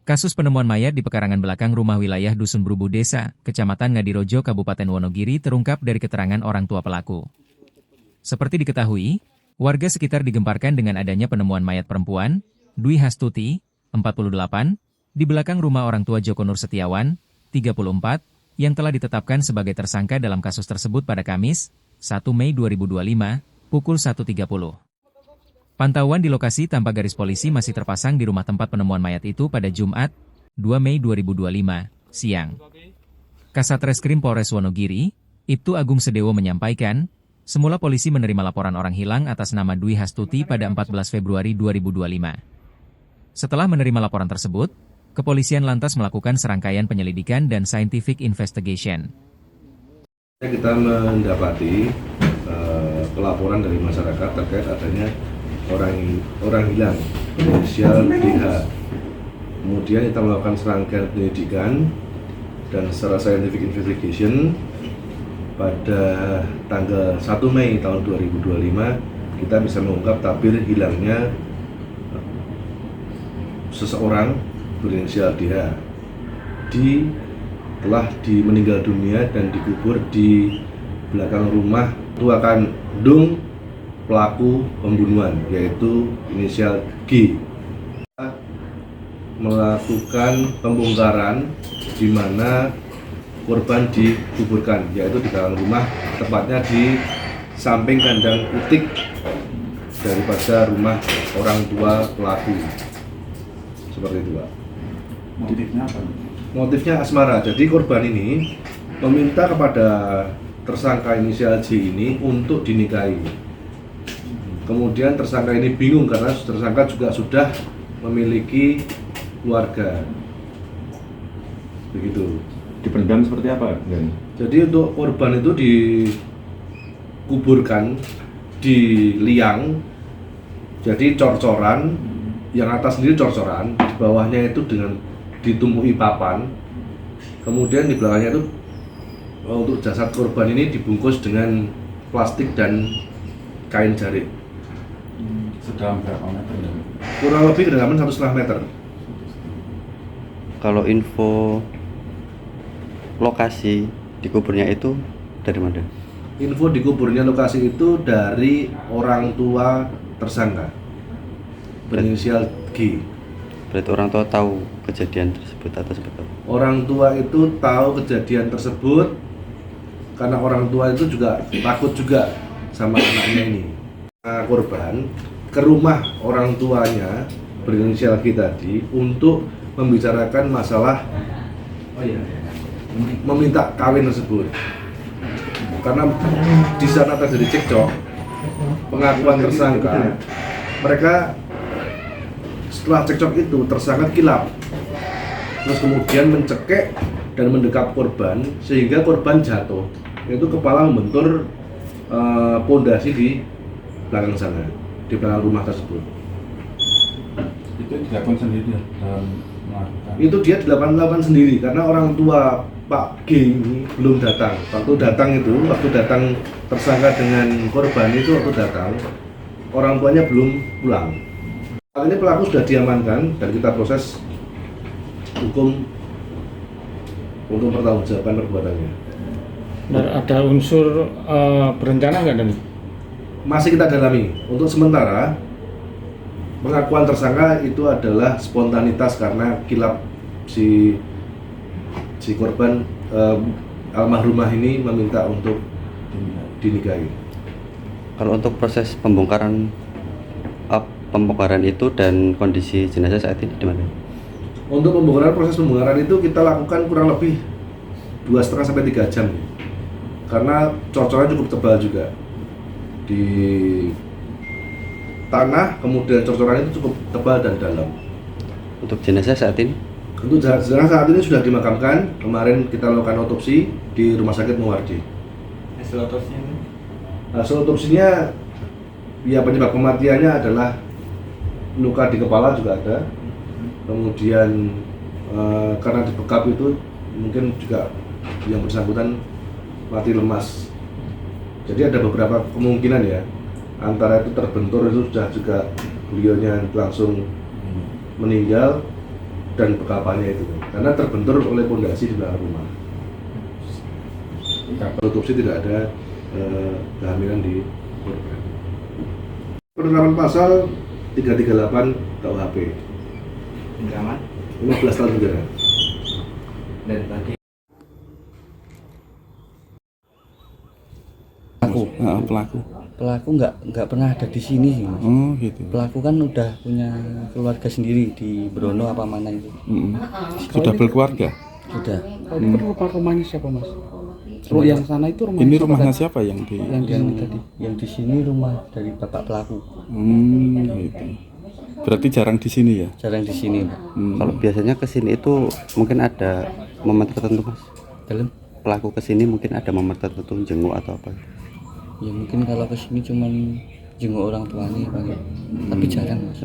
Kasus penemuan mayat di pekarangan belakang rumah wilayah Dusun Brubu Desa, Kecamatan Ngadirojo, Kabupaten Wonogiri terungkap dari keterangan orang tua pelaku. Seperti diketahui, warga sekitar digemparkan dengan adanya penemuan mayat perempuan, Dwi Hastuti, 48, di belakang rumah orang tua Joko Nur Setiawan, 34, yang telah ditetapkan sebagai tersangka dalam kasus tersebut pada Kamis, 1 Mei 2025, pukul 1.30. Pantauan di lokasi tanpa garis polisi masih terpasang di rumah tempat penemuan mayat itu pada Jumat, 2 Mei 2025, siang. Kasat Reskrim Polres Wonogiri, Ibtu Agung Sedewo menyampaikan, semula polisi menerima laporan orang hilang atas nama Dwi Hastuti pada 14 Februari 2025. Setelah menerima laporan tersebut, kepolisian lantas melakukan serangkaian penyelidikan dan scientific investigation. Kita mendapati pelaporan dari masyarakat terkait adanya orang hilang inisial DH. Kemudian kita melakukan serangkaian penyelidikan dan secara scientific investigation pada tanggal 1 Mei tahun 2025 kita bisa mengungkap tabir hilangnya seseorang berinisial DH telah meninggal dunia dan dikubur di belakang rumah tua kandung pelaku pembunuhan, yaitu inisial G. Melakukan pembongkaran di mana korban dikuburkan, yaitu di dalam rumah, tepatnya di samping kandang utik daripada rumah orang tua pelaku. Seperti itu, Pak. Motifnya apa? Motifnya asmara. Jadi korban ini meminta kepada tersangka inisial J ini untuk dinikahi. Kemudian tersangka ini bingung karena tersangka juga sudah memiliki keluarga. Begitu. Dipendam seperti apa? Jadi untuk korban itu dikuburkan di liang. Jadi cor-coran, yang atas sendiri cor-coran, di bawahnya itu dengan ditumpuki papan. Kemudian di belakangnya itu untuk jasad korban ini dibungkus dengan plastik dan kain jarik. Sedalam berapa meter? Kurang lebih kedalaman 1,5 meter. Kalau info lokasi dikuburnya itu dari mana? Info dikuburnya lokasi itu dari orang tua tersangka berinisial G. Berarti orang tua tahu kejadian tersebut atau seperti apa? Orang tua itu tahu kejadian tersebut karena orang tua itu juga takut juga sama anaknya ini. Korban ke rumah orang tuanya berinisial G tadi untuk membicarakan masalah meminta kawin tersebut. Karena di sana terjadi cekcok, pengakuan tersangka, mereka setelah cekcok itu tersangka kilap, terus kemudian mencekek dan mendekap korban sehingga korban jatuh, yaitu kepala membentur pondasi di belakang sana, di belakang rumah tersebut. Itu dilakukan sendiri dalam melakukan. Itu dia dilakukan sendiri karena orang tua Pak G ini belum datang. Waktu datang tersangka dengan korban itu waktu datang, orang tuanya belum pulang. Saat ini pelaku sudah diamankan dan kita proses hukum untuk pertanggungjawaban perbuatannya. Ada unsur berencana nggak dan? Masih kita dalami. Untuk sementara pengakuan tersangka itu adalah spontanitas karena kilap si korban almarhumah ini meminta untuk dinikahi. Kalau untuk proses pembongkaran itu dan kondisi jenazah saat ini di mana? Untuk proses pembongkaran itu kita lakukan kurang lebih 2,5 sampai 3 jam. Karena cor-corannya cukup tebal juga. Di tanah, kemudian cor-corannya itu cukup tebal dan dalam. Untuk jenazah saat ini? Untuk jenazah saat ini sudah dimakamkan. Kemarin kita lakukan otopsi di Rumah Sakit Muwardi. Hasil otopsinya? Hasil otopsinya, ya penyebab kematiannya adalah luka di kepala juga ada. Kemudian karena dibekap itu mungkin juga yang bersangkutan mati lemas. Jadi ada beberapa kemungkinan ya, antara itu terbentur itu sudah juga beliaunya langsung meninggal, dan bekapannya itu, karena terbentur oleh pondasi di belakang rumah. Otopsi tidak ada kehamilan di korban. Penerapan pasal 338 KUHP, Penerapan 15 tahun penjara. dan tadi pelaku nggak pernah ada di sini sih, Mas. Oh gitu. Pelaku kan udah punya keluarga sendiri di Brono apa mana itu. Sudah berkeluarga. Sudah. Kalau itu rumahnya siapa, Mas? Yang sana itu rumahnya Ini siapa rumahnya tadi? siapa yang di? Yang di sini tadi. Yang di sini rumah dari bapak pelaku. Gitu. Berarti jarang di sini ya? Jarang di sini, Pak. Kalau biasanya ke sini itu mungkin ada momen tertentu, Mas. Dalam Pelaku ke sini mungkin ada momen tertentu jenguk atau apa? ya mungkin kalau ke sini cuman jenguk orang tuanya paling. Tapi jarang, Mas.